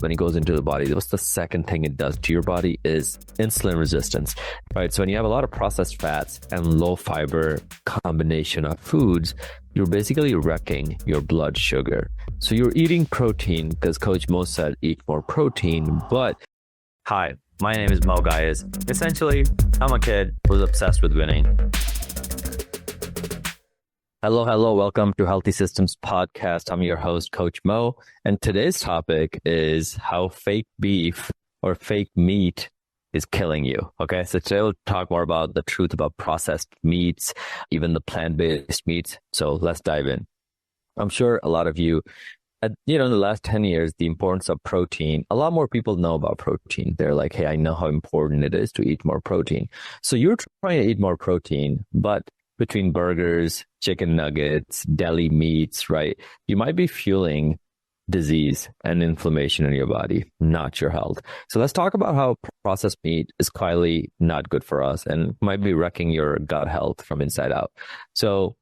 when it goes into the body, what's the second thing it does to your body is insulin resistance, right? So when you have a lot of processed fats and low fiber combination of foods, you're basically wrecking your blood sugar. So you're eating protein because Coach Mo said eat more protein, but hi, my name is Mo Gayas. Essentially, I'm a kid who's obsessed with winning. Hello. Welcome to Healthy Systems Podcast. I'm your host, Coach Mo. And today's topic is how fake beef or fake meat is killing you. Okay. So today we'll talk more about the truth about processed meats, even the plant-based meats. So let's dive in. I'm sure a lot of you, in the last 10 years, the importance of protein, a lot more people know about protein. They're like, hey, I know how important it is to eat more protein. So you're trying to eat more protein, but between burgers, chicken nuggets, deli meats, right? You might be fueling disease and inflammation in your body, not your health. So let's talk about how processed meat is quietly not good for us and might be wrecking your gut health from inside out. So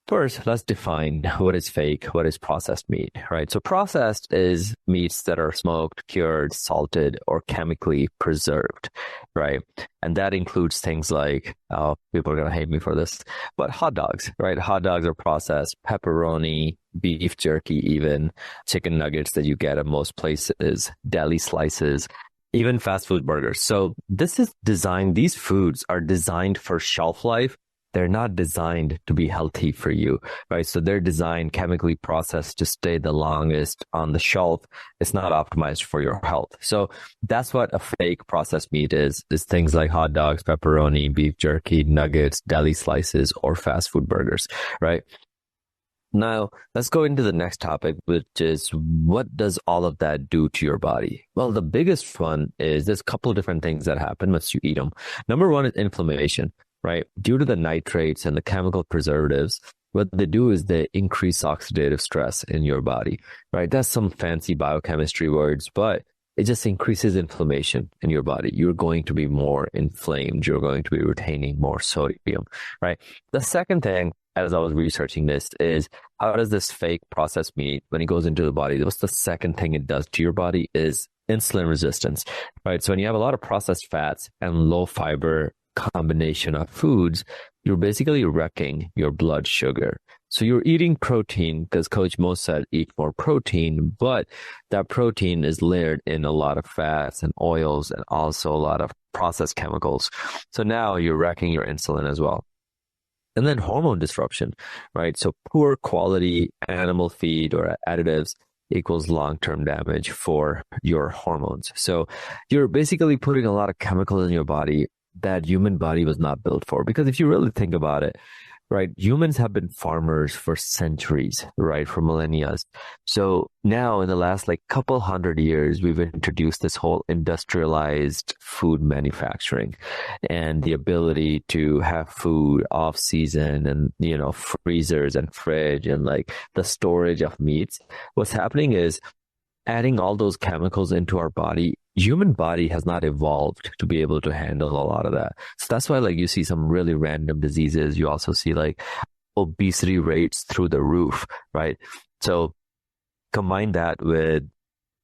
first, let's define what is fake, what is processed meat, right? So processed is meats that are smoked, cured, salted, or chemically preserved, right? And that includes things like, people are going to hate me for this, but hot dogs, right? Hot dogs are processed, pepperoni, beef jerky, even chicken nuggets that you get at most places, deli slices, even fast food burgers. So these foods are designed for shelf life. They're not designed to be healthy for you, right? So they're designed chemically processed to stay the longest on the shelf. It's not optimized for your health. So that's what a fake processed meat is things like hot dogs, pepperoni, beef jerky, nuggets, deli slices, or fast food burgers, right? Now, let's go into the next topic, which is what does all of that do to your body? Well, the biggest one is there's a couple of different things that happen once you eat them. Number one is inflammation. Right? Due to the nitrates and the chemical preservatives, what they do is they increase oxidative stress in your body, right? That's some fancy biochemistry words, but it just increases inflammation in your body. You're going to be more inflamed. You're going to be retaining more sodium, right? The second thing, as I was researching this, is how does this fake processed meat, when it goes into the body, what's the second thing it does to your body is insulin resistance, right? So when you have a lot of processed fats and low fiber combination of foods, you're basically wrecking your blood sugar. So you're eating protein because Coach Mo said eat more protein, but that protein is layered in a lot of fats and oils and also a lot of processed chemicals. So now you're wrecking your insulin as well. And then hormone disruption, right? So poor quality animal feed or additives equals long-term damage for your hormones. So you're basically putting a lot of chemicals in your body that human body was not built for. Because if you really think about it, right, humans have been farmers for centuries, right, for millennia. So now in the last couple hundred years, we've introduced this whole industrialized food manufacturing and the ability to have food off season and, freezers and fridge and the storage of meats. What's happening is adding all those chemicals into our body. Human body has not evolved to be able to handle a lot of that. So that's why you see some really random diseases. You also see obesity rates through the roof, right? So combine that with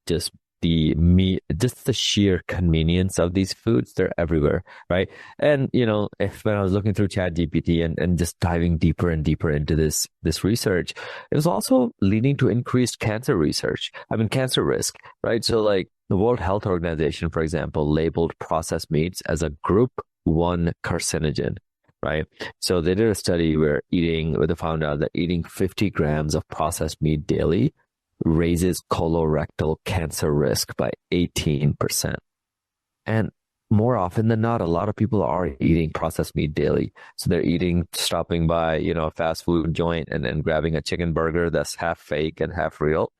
just the sheer convenience of these foods. They're everywhere, right? And when I was looking through ChatGPT and just diving deeper and deeper into this research, it was also leading to increased cancer risk, right? So the World Health Organization, for example, labeled processed meats as a group 1 carcinogen, right? So they did a study where they found out that eating 50 grams of processed meat daily raises colorectal cancer risk by 18%. And more often than not, a lot of people are eating processed meat daily. So they're stopping by, a fast food joint and then grabbing a chicken burger that's half fake and half real,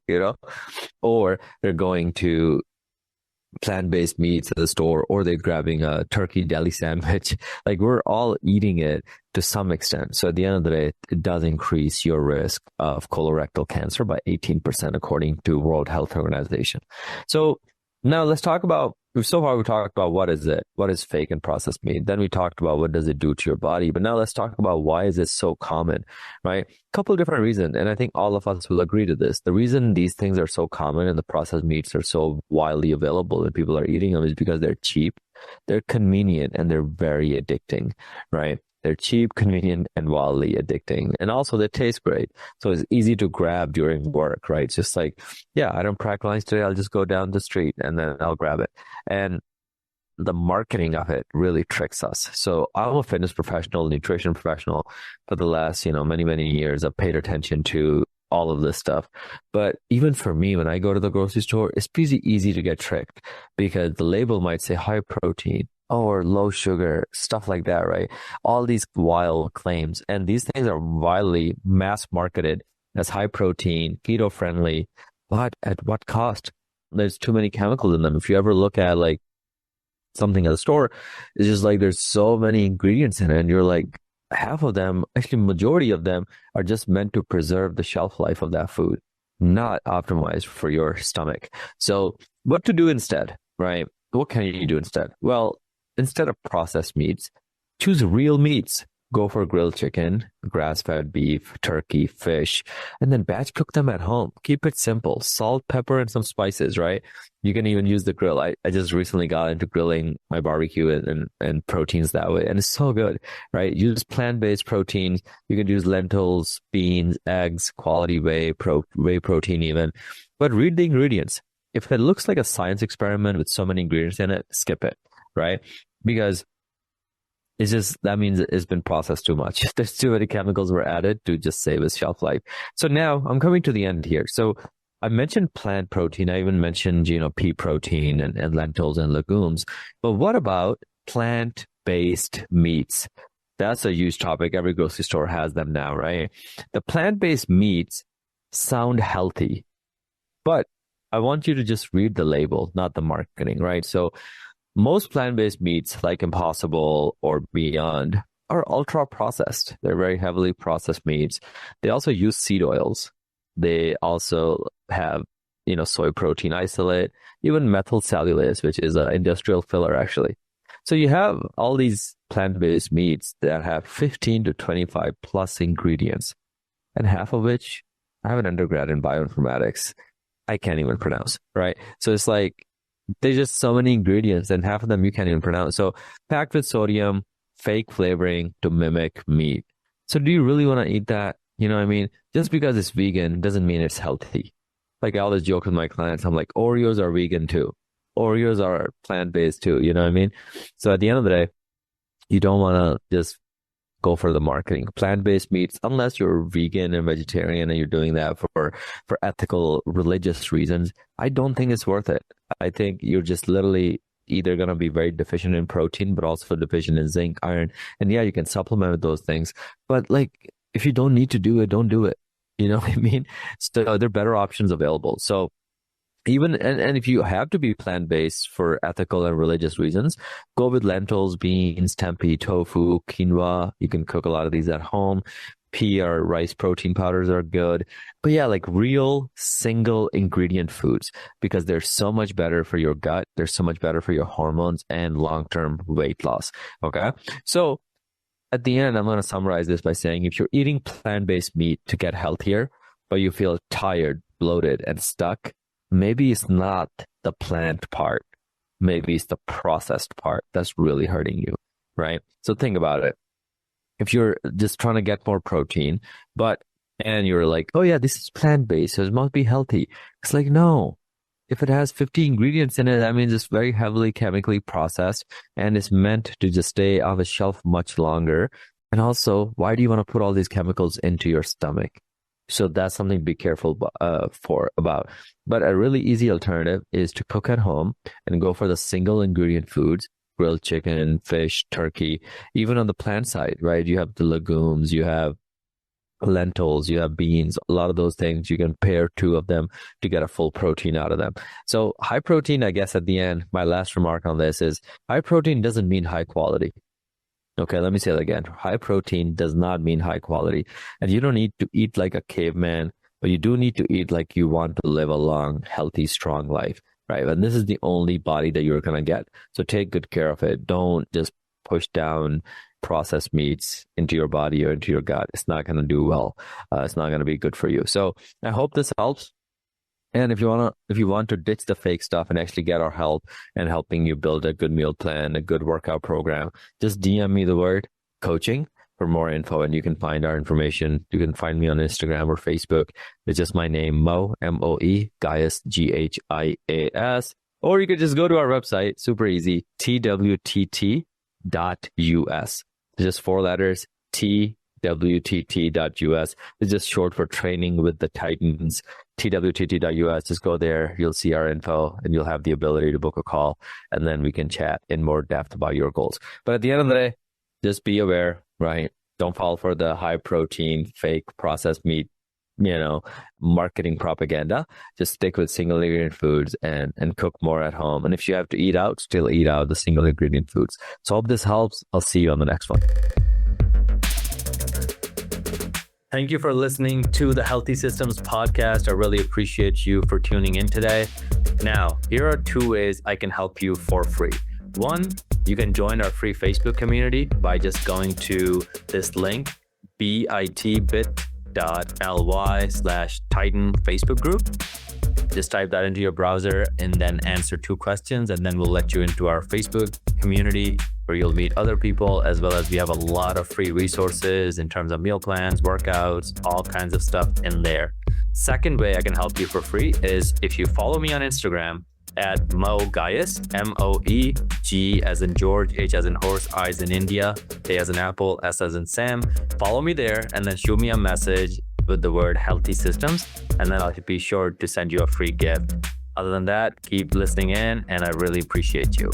or they're going to plant-based meats at the store, or they're grabbing a turkey deli sandwich. We're all eating it to some extent. So at the end of the day, it does increase your risk of colorectal cancer by 18%, according to World Health Organization. So Now let's talk about, so far we talked about what is it? What is fake and processed meat? Then we talked about what does it do to your body. But now let's talk about why is it so common, right? A couple of different reasons. And I think all of us will agree to this. The reason these things are so common and the processed meats are so widely available and people are eating them is because they're cheap, they're convenient, and they're very addicting, right? They're cheap, convenient, and wildly addicting. And also they taste great. So it's easy to grab during work, right? It's just like, yeah, I don't pack lunch today. I'll just go down the street and then I'll grab it. And the marketing of it really tricks us. So I'm a fitness professional, nutrition professional for the last, many, many years. I've paid attention to all of this stuff. But even for me, when I go to the grocery store, it's pretty easy to get tricked because the label might say high protein or low sugar, stuff like that, right? All these wild claims. And these things are widely mass marketed as high protein, keto friendly, but at what cost? There's too many chemicals in them. If you ever look at like something at the store, it's just like there's so many ingredients in it, and you're like, half of them, actually majority of them are just meant to preserve the shelf life of that food, not optimized for your stomach. So what to do instead, right? What can you do instead? Well, instead of processed meats, choose real meats. Go for grilled chicken, grass-fed beef, turkey, fish, and then batch cook them at home. Keep it simple. Salt, pepper, and some spices, right? You can even use the grill. I just recently got into grilling my barbecue and proteins that way, and it's so good, right? Use plant-based proteins. You can use lentils, beans, eggs, quality whey protein even. But read the ingredients. If it looks like a science experiment with so many ingredients in it, skip it, right? Because it's just, that means it's been processed too much. There's too many chemicals were added to just save its shelf life. So now I'm coming to the end here. So I mentioned plant protein. I even mentioned, pea protein and lentils and legumes. But what about plant-based meats? That's a huge topic. Every grocery store has them now, right? The plant-based meats sound healthy, but I want you to just read the label, not the marketing, right? So most plant-based meats, like Impossible or Beyond, are ultra processed. They're very heavily processed meats. They also use seed oils. They also have, soy protein isolate, even methyl cellulose, which is an industrial filler, actually. So you have all these plant-based meats that have 15 to 25 plus ingredients, and half of which I have an undergrad in bioinformatics. I can't even pronounce, right? So it's like, there's just so many ingredients and half of them you can't even pronounce. So packed with sodium, fake flavoring to mimic meat. So do you really want to eat that? You know what I mean? Just because it's vegan doesn't mean it's healthy. Like I always joke with my clients, I'm like, Oreos are vegan too. Oreos are plant-based too. You know what I mean? So at the end of the day, you don't want to just go for the marketing. Plant-based meats, unless you're vegan and vegetarian and you're doing that for ethical, religious reasons, I don't think it's worth it. I think you're just literally either going to be very deficient in protein, but also deficient in zinc, iron. And yeah, you can supplement with those things. But like, if you don't need to do it, don't do it. You know what I mean? So there are better options available. So even, and if you have to be plant-based for ethical and religious reasons, go with lentils, beans, tempeh, tofu, quinoa. You can cook a lot of these at home. Pea or rice protein powders are good. But yeah, like real single ingredient foods, because they're so much better for your gut. They're so much better for your hormones and long-term weight loss. Okay. So at the end, I'm going to summarize this by saying if you're eating plant-based meat to get healthier, but you feel tired, bloated, and stuck, maybe it's not the plant part. Maybe it's the processed part that's really hurting you, right? So think about it. If you're just trying to get more protein, and you're like, oh yeah, this is plant-based, so it must be healthy. It's like, no. If it has 50 ingredients in it, that means it's very heavily chemically processed and it's meant to just stay on the shelf much longer. And also, why do you want to put all these chemicals into your stomach? So that's something to be careful about. But a really easy alternative is to cook at home and go for the single ingredient foods, grilled chicken, fish, turkey, even on the plant side, right? You have the legumes, you have lentils, you have beans, a lot of those things. You can pair two of them to get a full protein out of them. So high protein, I guess at the end, my last remark on this is high protein doesn't mean high quality. Okay, let me say that again. High protein does not mean high quality. And you don't need to eat like a caveman, but you do need to eat like you want to live a long, healthy, strong life. right? And this is the only body that you're going to get. So take good care of it. Don't just push down processed meats into your body or into your gut. It's not going to do well. It's not going to be good for you. So I hope this helps. And if you want to ditch the fake stuff and actually get our help and helping you build a good meal plan, a good workout program, just DM me the word coaching for more info, and you can find our information. You can find me on Instagram or Facebook. It's just my name, Mo, M-O-E, Gaius, G-H-I-A-S. Or you could just go to our website, super easy, twtt.us. It's just 4 letters, twtt.us. It's just short for Training with the Titans. twtt.us. Just go there. You'll see our info and you'll have the ability to book a call, and then we can chat in more depth about your goals. But at the end of the day, just be aware, right? Don't fall for the high protein, fake processed meat, marketing propaganda. Just stick with single ingredient foods and cook more at home. And if you have to eat out, still eat out the single ingredient foods. So I hope this helps. I'll see you on the next one. Thank you for listening to the Healthy Systems podcast. I really appreciate you for tuning in today. Now, here are 2 ways I can help you for free. 1, you can join our free Facebook community by just going to this link, bit.ly/Titan Facebook group. Just type that into your browser and then answer 2 questions, and then we'll let you into our Facebook community where you'll meet other people, as well as we have a lot of free resources in terms of meal plans, workouts, all kinds of stuff in there. Second way I can help you for free is if you follow me on Instagram at Mo Gaius, M-O-E, G as in George, H as in horse, I as in India, A as in apple, S as in Sam. Follow me there and then shoot me a message with the word Healthy Systems, and then I'll be sure to send you a free gift. Other than that, keep listening in, and I really appreciate you.